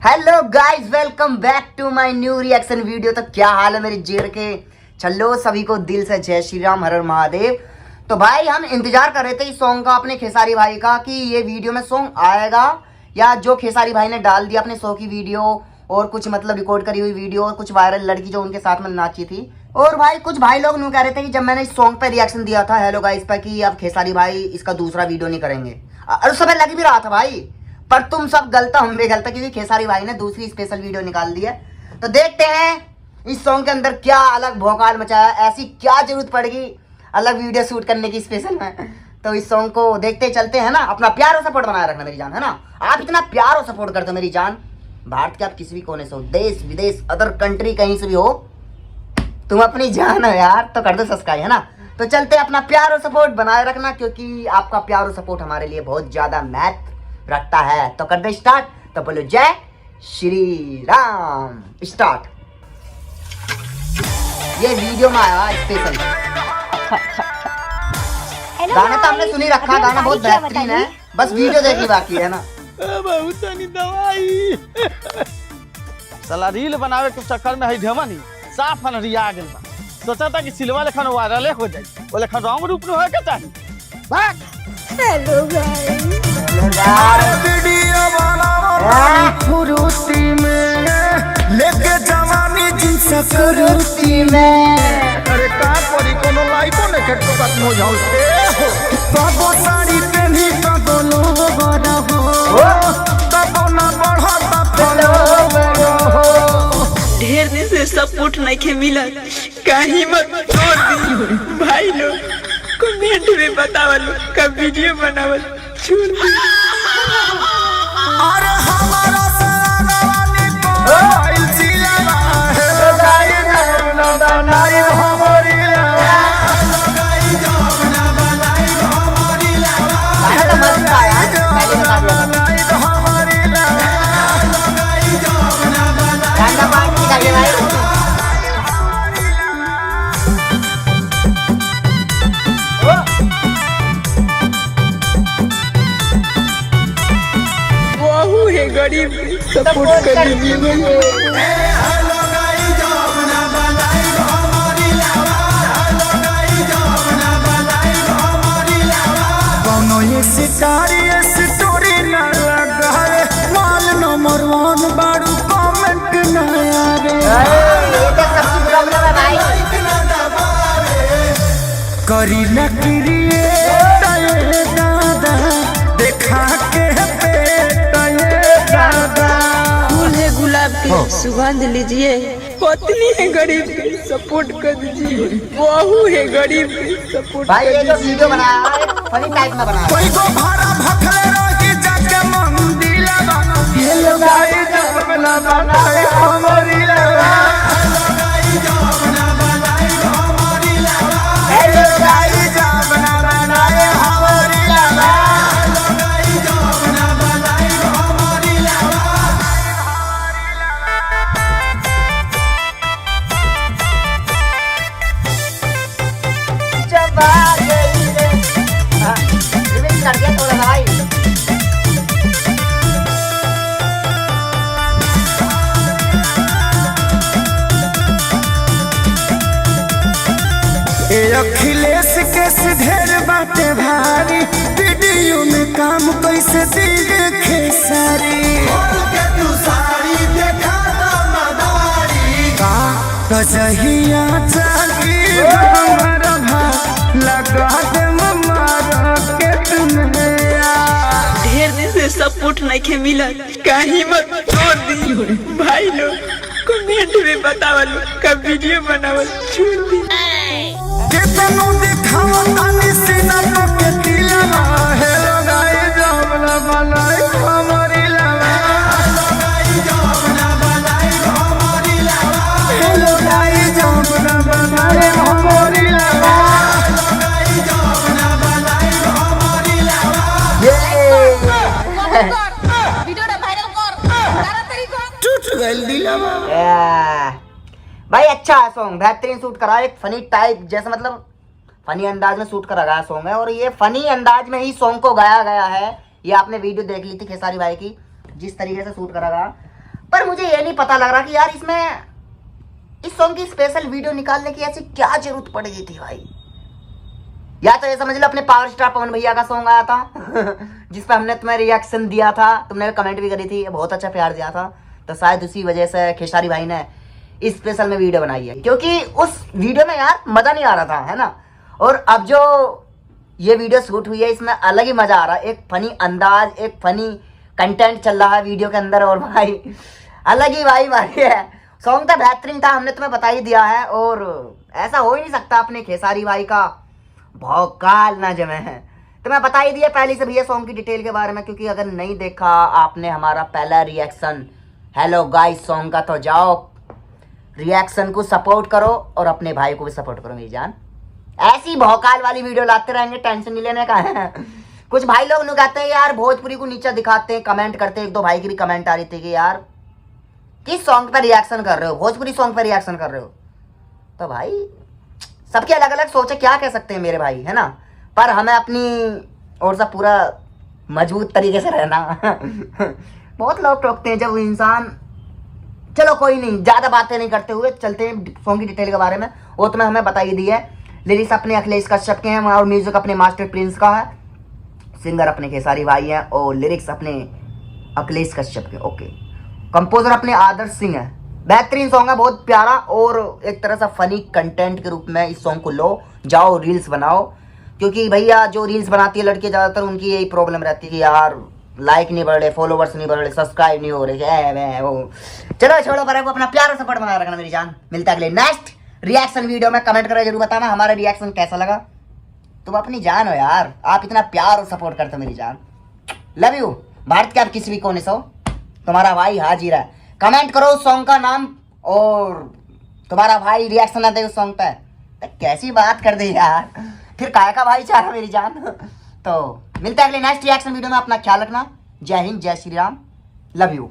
Hello guys, welcome back to my new reaction video. तो क्या हाल है मेरे जेर के चलो, सभी को दिल से जय श्री राम, हर हर महादेव। तो भाई हम इंतजार कर रहे थे इस सॉन्ग का, अपने खेसारी भाई का, कि ये वीडियो में सॉन्ग आएगा या जो खेसारी भाई ने डाल दिया अपने शो की वीडियो और कुछ मतलब रिकॉर्ड करी हुई वीडियो और कुछ वायरल लड़की जो उनके साथ में नाची थी। और भाई कुछ भाई लोग यूँ कह रहे थे कि जब मैंने इस सॉन्ग पे रिएक्शन दिया था हेलो गाइस पे कि अब खेसारी भाई इसका दूसरा वीडियो नहीं करेंगे, और उस समय लग भी रहा था भाई, पर तुम सब गलत, हम भी गलत, क्योंकि खेसारी भाई ने दूसरी स्पेशल वीडियो निकाल दी है। तो देखते हैं इस सॉन्ग के अंदर क्या अलग भौकाल मचाया, ऐसी क्या जरूरत पड़ेगी अलग वीडियो शूट करने की स्पेशल में। तो इस सॉन्ग को देखते चलते हैं ना। अपना प्यार और सपोर्ट बनाए रखना मेरी जान, है ना। आप इतना प्यार और सपोर्ट करते हो मेरी जान, भारत के आप किसी भी कोने से हो, देश विदेश अदर कंट्री कहीं से भी हो, तुम अपनी जान हो यार, तो कर दो सब्सक्राइब, है ना। तो चलते अपना प्यार और सपोर्ट बनाए रखना, क्योंकि आपका प्यार और सपोर्ट हमारे लिए बहुत ज्यादा महत्व रखता है। तो कर दे स्टार्ट, तो बोलो जय श्री राम। स्टार्ट। ये वीडियो में आया स्पेशल गाना, तो हमने सुनी रखा, गाना बहुत बेहतरीन है, बस वीडियो देखनी बाकी है ना। दवाई साला रील बनावे के चक्कर में है ढेमनी साफ हनरिया गेल बा। सोचा था कि सिल्वा लेखन वायरल हो जाए, वो लेखन रंग रूप में होए के चाहिए। भाग। हेलो गाइस, वीडियो बनाओ फुरुती में लेके जवानी जिनस फुरुती में। अरे का करी कोनो लाइको ने खेत को खत्म हो जाओ। बाबू साड़ी पहनी बाबू लोग रहो, बाबू ना बढ़ता फलो। ढेर दिन से सपोर्ट नहीं के मिला, कहीं मत छोड़ दी भाई लोग। कमेंट में बतावल, कब वीडियो बनावल छोड़ दी। अरे हमारा सरावानी कोई जिला है, गाई ना बनाई हमारी लवा, गाई ना बनाई हमारी लवा, गाना तो मस्त था यार, पहले बता दिया था। हमारी लवा, गाई ना बनाई गाना बात नहीं करके भाई। बहू है गरीब, सपोर्ट कर लीजिए। शिकारी स्टोरी न लगाए, माल नंबर 1 बारू कमेंट न आवे। ये तो सबकी प्रॉब्लम है भाई। करी न क्रिएट ये दादा, देखा के पेट ये दादा। फूल है गुलाब के, सुगंध लीजिए। पत्नी है गरीब के, सपोर्ट कर दीजिए। बहू है गरीब के, सपोर्ट भाई कर ये जो दीजिए। वीडियो बनाया है फनी टाइप में बनाया है। कोई को भाड़ा भखले रही जाके मंदिर बना, हेलो गाई जबना बनाए हमारी लवा, हेलो गाई जबना बनाए हमारी लवा, हेलो गाई जबना बनाए हमारी लवा, हेलो गाई जबना बनाए हमारी लवा। जब आ गई रे, हाँ, रिमिक्स कर दिया थोड़ा सा भाई। ए अखिलेश के ढेर बाटे भारी, वीडियो में काम कैसे दिखे सारी, का कजहिया चाली हमर भा लगा दे मारा के दुनिया। ढेर दिन से सपोर्ट नहीं के मिला, कहीं मत छोड़ दी भाई लोग। कमेंट में बतावल, कब वीडियो बनावल छोड़ दी। केतनो दिखावा तानी सीना तो के दिलवा, हेलो गाई जबना बनाई हमारी लवा, हेलो गाई जबना बनाई हमारी लवा, हेलो गाई जबना बनाई हमारी लवा, हेलो गाई जबना बनाई हमारी लवा। टूट गइल दिलवा। भाई अच्छा है सॉन्ग, बेहतरीन शूट करा, एक फनी टाइप जैसे मतलब फनी अंदाज में शूट करा गया सॉन्ग है, और ये फनी अंदाज में ही सॉन्ग को गाया गया है। ये आपने वीडियो देख ली थी खेसारी भाई की, जिस तरीके से शूट करा गया। पर मुझे ये नहीं पता लग रहा कि यार इसमें इस सॉन्ग की स्पेशल वीडियो निकालने की ऐसी क्या जरूरत पड़ गई थी भाई। या तो ये समझ लो अपने पावर स्टार पवन भैया का सॉन्ग आया था जिस पर हमने तुम्हें रिएक्शन दिया था, तुमने कमेंट भी करी थी, बहुत अच्छा प्यार दिया था, तो शायद उसी वजह से खेसारी भाई ने इस स्पेशल में वीडियो बनाई है, क्योंकि उस वीडियो में यार मजा नहीं आ रहा था, है ना। और अब जो ये वीडियो शूट हुई है इसमें अलग ही मजा आ रहा है, एक फनी अंदाज, एक फनी कंटेंट चल रहा है वीडियो के अंदर, और भाई अलग ही भाई है। सॉन्ग तो बेहतरीन था, हमने तुम्हें बता ही दिया है, और ऐसा हो ही नहीं सकता अपने खेसारी भाई का भौकाल ना जमे है। तो मैं बता ही दिया पहले से भैया सॉन्ग की डिटेल के बारे में, क्योंकि अगर नहीं देखा आपने हमारा पहला रिएक्शन हेलो गाइस सॉन्ग का, तो जाओ रिएक्शन को सपोर्ट करो और अपने भाई को भी सपोर्ट करो मेरी जान। ऐसी भौकाल वाली वीडियो लाते रहेंगे, टेंशन नहीं लेने का है। कुछ भाई लोग कहते हैं यार भोजपुरी को नीचा दिखाते हैं, कमेंट करते हैं, एक दो भाई की भी कमेंट आ रही थी कि यार किस सॉन्ग पर रिएक्शन कर रहे हो, भोजपुरी सॉन्ग पर रिएक्शन कर रहे हो। तो भाई सबके अलग अलग सोचे, क्या कह सकते हैं मेरे भाई, है ना। पर हमें अपनी और सब पूरा मजबूत तरीके से रहना बहुत लोग टोकते हैं जब इंसान, चलो कोई नहीं, ज़्यादा बातें नहीं करते हुए चलते हैं सॉन्ग की डिटेल के बारे में। वो तो मैं हमें बता ही दी है। लिरिक्स अपने अखिलेश कश्यप के हैं और म्यूजिक अपने मास्टर प्रिंस का है, सिंगर अपने खेसारी भाई हैं और लिरिक्स अपने अखिलेश कश्यप के। ओके, कंपोजर अपने आदर्श सिंह है। बेहतरीन सॉन्ग है, बहुत प्यारा, और एक तरह से फनी कंटेंट के रूप में इस सॉन्ग को लो, जाओ रील्स बनाओ, क्योंकि भैया जो रील्स बनाती है लड़के ज़्यादातर उनकी यही प्रॉब्लम रहती है कि यार लाइक नहीं बढ़ रहे, फॉलोवर्स नहीं बढ़ रहे, सब्सक्राइब नहीं हो रहे, वो चलो छोड़ो, पर अपना प्यार सपोर्ट बना रखना मेरी जान। मिलता है अगले नेक्स्ट रिएक्शन वीडियो में। कमेंट करके जरूर बताना हमारा रिएक्शन कैसा लगा। तुम अपनी जान हो यार, आप इतना प्यार और सपोर्ट करते हो मेरी जान। Love you. भारत के आप किसी भी कोने से हो, तुम्हारा भाई हाजिर है। कमेंट करो उस सॉन्ग का नाम और तुम्हारा भाई रिएक्शन दे उस सॉन्ग पे। तो कैसी बात कर दी यार, फिर काय का भाई चाह मेरी जान। तो मिलता है अगले नेक्स्ट रिएक्शन वीडियो में, अपना ख्याल रखना। जय हिंद, जय श्री राम, लव यू।